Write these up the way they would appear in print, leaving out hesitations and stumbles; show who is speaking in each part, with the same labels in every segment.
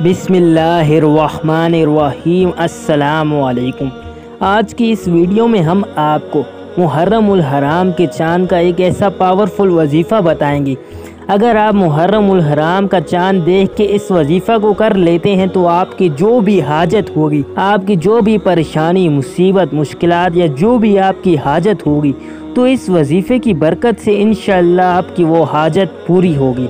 Speaker 1: बिस्मिल्लाहिर्रहमानिर्रहीम। अस्सलामु अलैकुम। आज की इस वीडियो में हम आपको मुहर्रम उल हराम के चाँद का एक ऐसा पावरफुल वजीफ़ा बताएंगे। अगर आप मुहर्रम उल हराम का चाँद देख के इस वजीफ़ा को कर लेते हैं तो आपकी जो भी हाजत होगी, आपकी जो भी परेशानी, मुसीबत, मुश्किलात या जो भी आपकी हाजत होगी, तो इस वजीफ़े की बरकत से इंशाअल्लाह आपकी वो हाजत पूरी होगी,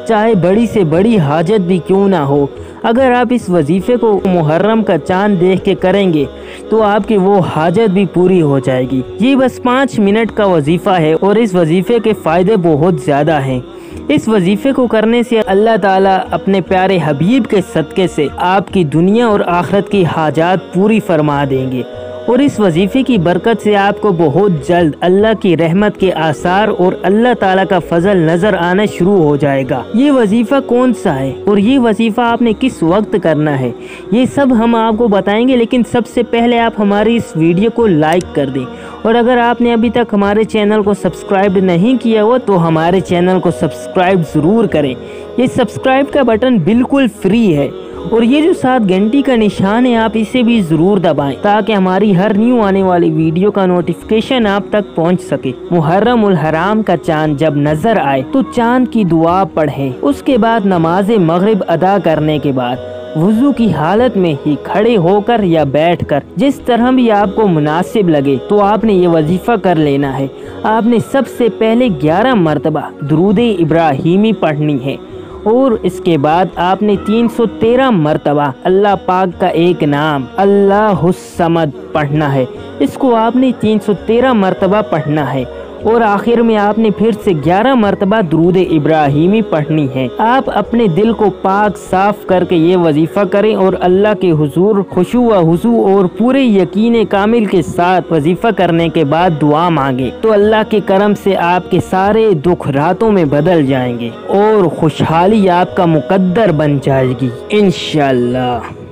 Speaker 1: चाहे बड़ी से बड़ी हाजत भी क्यों ना हो। अगर आप इस वजीफ़े को मुहर्रम का चाँद देख के करेंगे तो आपकी वो हाजत भी पूरी हो जाएगी। ये बस 5 मिनट का वजीफ़ा है और इस वजीफ़े के फ़ायदे बहुत ज़्यादा हैं। इस वजीफ़े को करने से अल्लाह ताला अपने प्यारे हबीब के सदक़े से आपकी दुनिया और आखिरत की हाजात पूरी फरमा देंगे और इस वजीफ़े की बरकत से आपको बहुत जल्द अल्लाह की रहमत के आसार और अल्लाह ताला का फजल नज़र आना शुरू हो जाएगा। ये वजीफ़ा कौन सा है और ये वजीफ़ा आपने किस वक्त करना है, ये सब हम आपको बताएंगे। लेकिन सबसे पहले आप हमारी इस वीडियो को लाइक कर दें और अगर आपने अभी तक हमारे चैनल को सब्सक्राइब नहीं किया हो तो हमारे चैनल को सब्सक्राइब ज़रूर करें। ये सब्सक्राइब का बटन बिल्कुल फ्री है और ये जो 7 घंटी का निशान है आप इसे भी ज़रूर दबाएं ताकि हमारी हर न्यू आने वाली वीडियो का नोटिफिकेशन आप तक पहुंच सके। मुहर्रम उल हराम का चाँद जब नज़र आए तो चाँद की दुआ पढ़ें। उसके बाद नमाज मगरिब अदा करने के बाद वुज़ू की हालत में ही खड़े होकर या बैठकर जिस तरह भी आपको मुनासिब लगे तो आपने ये वजीफ़ा कर लेना है। आपने सबसे पहले 11 मरतबा दुरूद इब्राहीमी पढ़नी है और इसके बाद आपने 313 मरतबा अल्लाह पाक का एक नाम अल्लाहुस समद पढ़ना है। इसको आपने 313 मरतबा पढ़ना है और आखिर में आपने फिर से 11 मरतबा दुरूद इब्राहीमी पढ़नी है। आप अपने दिल को पाक साफ करके ये वजीफ़ा करें और अल्लाह के हुजूर खुशू व हुजू और पूरे यकीन कामिल के साथ वजीफ़ा करने के बाद दुआ मांगे तो अल्लाह के करम से आपके सारे दुख रातों में बदल जाएंगे और खुशहाली आपका मुकद्दर बन जाएगी इंशाअल्लाह।